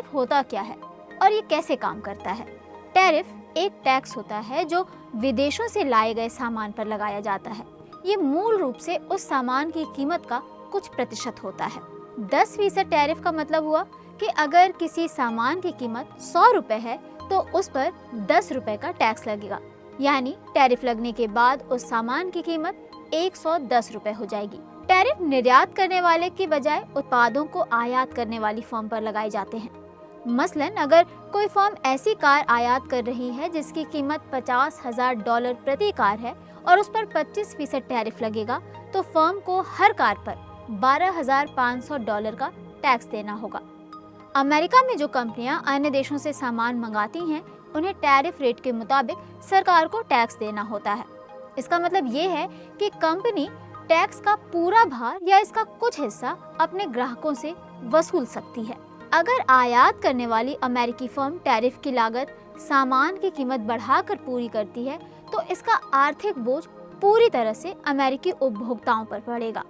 Tariff होता क्या है और ये कैसे काम करता है? टैरिफ एक टैक्स होता है जो विदेशों से लाए गए सामान पर लगाया जाता है। ये मूल रूप से उस सामान की कीमत का कुछ प्रतिशत होता है। 10% टैरिफ का मतलब हुआ कि अगर किसी सामान की कीमत 100 रुपए है तो उस पर 10 रुपए का टैक्स लगेगा, यानी टैरिफ लगने के बाद उस सामान की कीमत 110 रुपए हो जाएगी। टैरिफ निर्यात करने वाले की बजाय उत्पादों को आयात करने वाली फर्म पर लगाए जाते हैं। मसलन अगर कोई फर्म ऐसी कार आयात कर रही है जिसकी कीमत $50,000 प्रति कार है और उस पर 25% टैरिफ लगेगा, तो फर्म को हर कार पर $12,500 का टैक्स देना होगा। अमेरिका में जो कंपनियां अन्य देशों से सामान मंगाती हैं, उन्हें टैरिफ रेट के मुताबिक सरकार को टैक्स देना होता है। इसका मतलब ये है कि कंपनी टैक्स का पूरा भार या इसका कुछ हिस्सा अपने ग्राहकों से वसूल सकती है। अगर आयात करने वाली अमेरिकी फर्म टैरिफ की लागत सामान की कीमत बढ़ाकर पूरी करती है, तो इसका आर्थिक बोझ पूरी तरह से अमेरिकी उपभोक्ताओं पर पड़ेगा।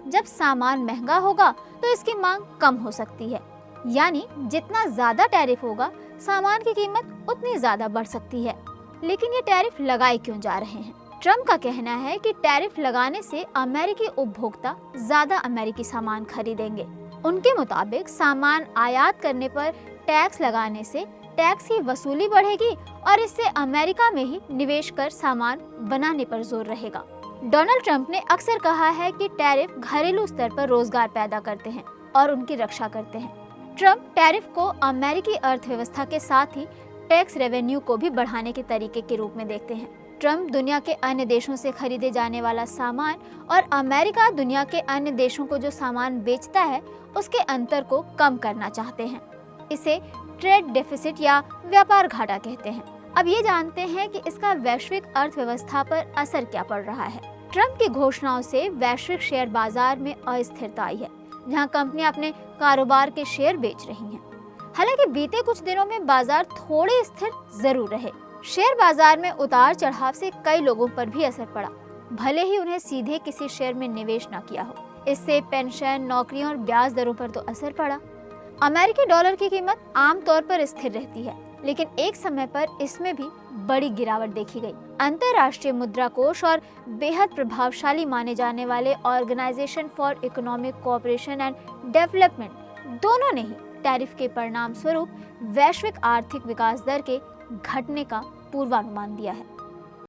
जब सामान महंगा होगा तो इसकी मांग कम हो सकती है, यानी जितना ज्यादा टैरिफ होगा सामान की कीमत उतनी ज्यादा बढ़ सकती है। लेकिन ये टैरिफ लगाए क्यों जा रहे हैं? ट्रम्प का कहना है कि टैरिफ लगाने से अमेरिकी उपभोक्ता ज्यादा अमेरिकी सामान खरीदेंगे। उनके मुताबिक सामान आयात करने पर टैक्स लगाने से टैक्स की वसूली बढ़ेगी और इससे अमेरिका में ही निवेश कर सामान बनाने पर जोर रहेगा। डोनाल्ड ट्रंप ने अक्सर कहा है कि टैरिफ घरेलू स्तर पर रोजगार पैदा करते हैं और उनकी रक्षा करते हैं। ट्रंप टैरिफ को अमेरिकी अर्थव्यवस्था के साथ ही टैक्स रेवेन्यू को भी बढ़ाने के तरीके के रूप में देखते हैं। ट्रंप दुनिया के अन्य देशों से खरीदे जाने वाला सामान और अमेरिका दुनिया के अन्य देशों को जो सामान बेचता है उसके अंतर को कम करना चाहते हैं। इसे ट्रेड डेफिसिट या व्यापार घाटा कहते हैं। अब ये जानते हैं कि इसका वैश्विक अर्थव्यवस्था पर असर क्या पड़ रहा है। ट्रंप की घोषणाओं से वैश्विक शेयर बाजार में अस्थिरता आई है, जहां कंपनियां अपने कारोबार के शेयर बेच रही हैं। हालांकि बीते कुछ दिनों में बाजार थोड़े स्थिर जरूर रहे। शेयर बाजार में उतार चढ़ाव से कई लोगों पर भी असर पड़ा, भले ही उन्हें सीधे किसी शेयर में निवेश न किया हो। इससे पेंशन, नौकरियों और ब्याज दरों पर तो असर पड़ा। अमेरिकी डॉलर की कीमत आमतौर पर स्थिर रहती है, लेकिन एक समय पर इसमें भी बड़ी गिरावट देखी गई। अंतर्राष्ट्रीय मुद्रा कोष और बेहद प्रभावशाली माने जाने वाले organisation for economic cooperation and development दोनों ने ही टैरिफ के परिणाम स्वरूप वैश्विक आर्थिक विकास दर के घटने का पूर्वानुमान दिया है।